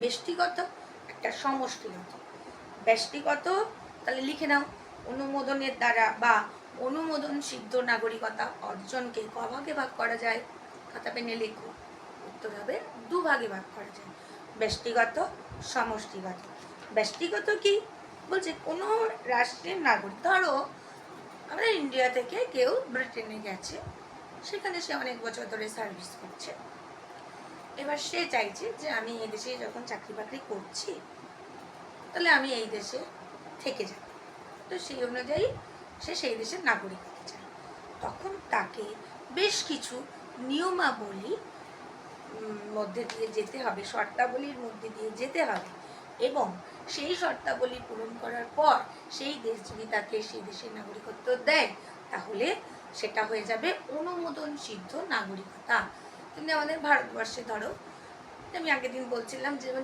ব্যষ্টিগত, একটা সমষ্টিগত। ব্যষ্টিগত তাহলে লিখে নাও, অনুমোদনের দ্বারা বা অনুমোদন সিদ্ধ নাগরিকতা অর্জনকে কভাগে ভাগ করা যায়? খাতা পেনে লেখো, উত্তর হবে দুভাগে ভাগ করা যায়, ব্যষ্টিগত, সমষ্টিগত। ব্যষ্টিগত কি বলছে? কোনো রাষ্ট্রের নাগরিক, ধরো আমরা ইন্ডিয়া থেকে কেউ ব্রিটেনে গেছে, সেখানে সে অনেক বছর ধরে সার্ভিস করছে, এবার সে চাইছে যে আমি এই দেশে যখন চাকরি বাকরি করছি তাহলে আমি এই দেশে থেকে যাব, তো সেই অনুযায়ী সে সেই দেশের নাগরিক হতে চায়। তখন তাকে বেশ কিছু নিয়মাবলী মধ্যে দিয়ে যেতে হবে, শর্তাবলীর মধ্যে দিয়ে যেতে হবে, এবং সেই শর্তাবলী পূরণ করার পর সেই দেশ যদি তাকে সেই দেশের নাগরিকত্ব দেয় তাহলে সেটা হয়ে যাবে অনুমোদন সিদ্ধ নাগরিকতা। কিন্তু আমাদের ভারতবর্ষে ধরো, আমি আগের দিন বলছিলাম, যেমন